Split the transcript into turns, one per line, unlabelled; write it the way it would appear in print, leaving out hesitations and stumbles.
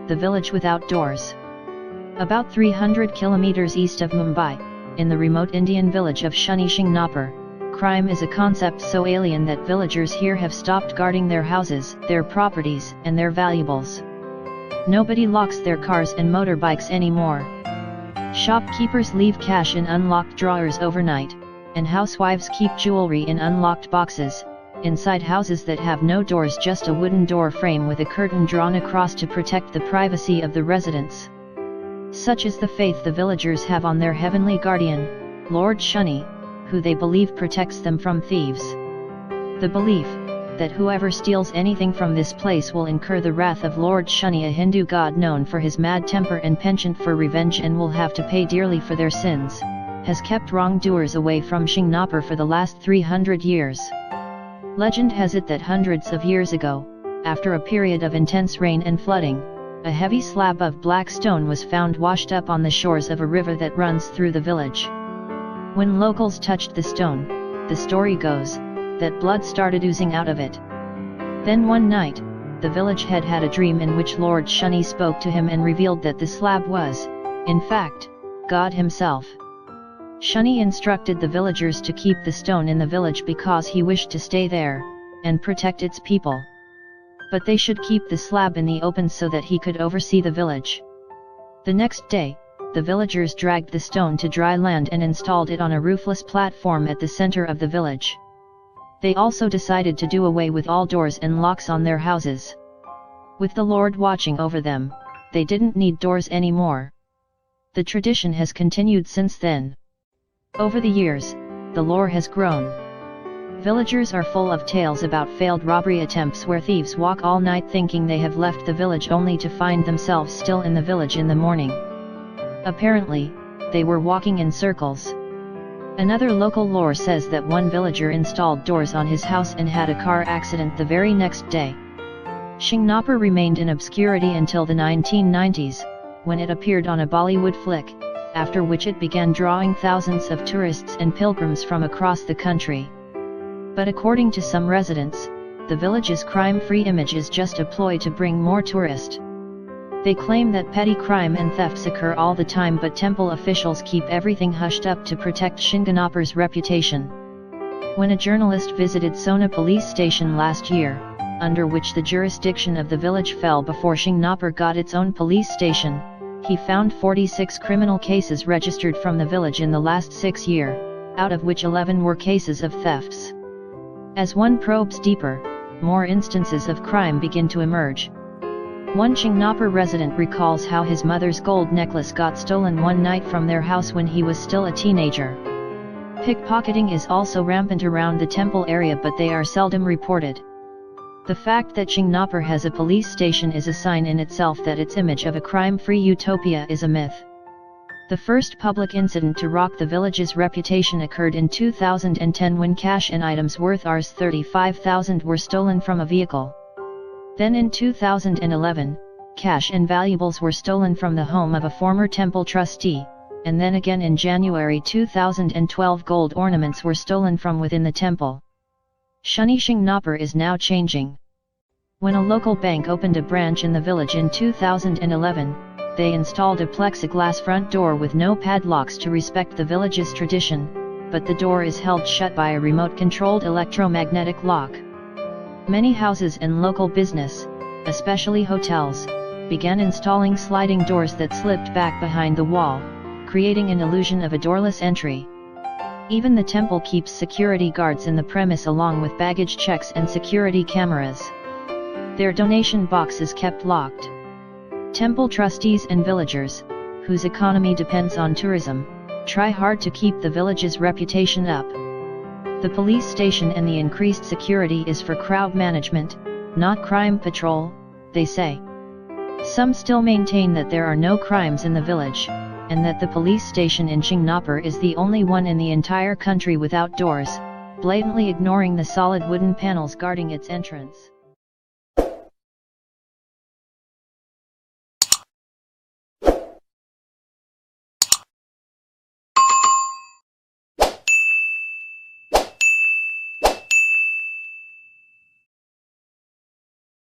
the village without doors. About 300 kilometers east of Mumbai, in the remote Indian village of Shani Shingnapur, crime is a concept so alien that villagers here have stopped guarding their houses, their properties, and their valuables. Nobody locks their cars and motorbikes anymore. Shopkeepers leave cash in unlocked drawers overnight, and housewives keep jewelry in unlocked boxes, inside houses that have no doors, just a wooden door frame with a curtain drawn across to protect the privacy of the residents. Such is the faith the villagers have on their heavenly guardian, Lord Shani, who they believe protects them from thieves. The belief that whoever steals anything from this place will incur the wrath of Lord Shani, a Hindu god known for his mad temper and penchant for revenge, and will have to pay dearly for their sins, has kept wrongdoers away from Shingnapur for the last 300 years. Legend has it that hundreds of years ago, after a period of intense rain and flooding, a heavy slab of black stone was found washed up on the shores of a river that runs through the village. When locals touched the stone, the story goes, that blood started oozing out of it. Then one night, the village head had a dream in which Lord Shani spoke to him and revealed that the slab was, in fact, God himself. Shani instructed the villagers to keep the stone in the village because he wished to stay there, and protect its people. But they should keep the slab in the open so that he could oversee the village. The next day, the villagers dragged the stone to dry land and installed it on a roofless platform at the center of the village. They also decided to do away with all doors and locks on their houses. With the Lord watching over them, they didn't need doors anymore. The tradition has continued since then. Over the years, the lore has grown. Villagers are full of tales about failed robbery attempts where thieves walk all night thinking they have left the village only to find themselves still in the village in the morning. Apparently, they were walking in circles. Another local lore says that one villager installed doors on his house and had a car accident the very next day. Shingnapur remained in obscurity until the 1990s, when it appeared on a Bollywood flick, after which it began drawing thousands of tourists and pilgrims from across the country. But according to some residents, the village's crime-free image is just a ploy to bring more tourists. They claim that petty crime and thefts occur all the time, but temple officials keep everything hushed up to protect Shingnapur's reputation. When a journalist visited Sona police station last year, under which the jurisdiction of the village fell before Shingnapur got its own police station, he found 46 criminal cases registered from the village in the last 6 years, out of which 11 were cases of thefts. As one probes deeper, more instances of crime begin to emerge. One Shingnapur resident recalls how his mother's gold necklace got stolen one night from their house when he was still a teenager. Pickpocketing is also rampant around the temple area, but they are seldom reported. The fact that Shingnapur has a police station is a sign in itself that its image of a crime-free utopia is a myth. The first public incident to rock the village's reputation occurred in 2010 when cash and items worth Rs 35,000 were stolen from a vehicle. Then in 2011, cash and valuables were stolen from the home of a former temple trustee, and then again in January 2012 gold ornaments were stolen from within the temple. Shani Shingnapur is now changing. When a local bank opened a branch in the village in 2011, they installed a plexiglass front door with no padlocks to respect the village's tradition, but the door is held shut by a remote-controlled electromagnetic lock. Many houses and local business, especially hotels, began installing sliding doors that slipped back behind the wall, creating an illusion of a doorless entry. Even the temple keeps security guards in the premise along with baggage checks and security cameras. Their donation box is kept locked. Temple trustees and villagers, whose economy depends on tourism, try hard to keep the village's reputation up. The police station and the increased security is for crowd management, not crime patrol, they say. Some still maintain that there are no crimes in the village, and that the police station in Shingnapur is the only one in the entire country without doors, blatantly ignoring the solid wooden panels guarding its entrance.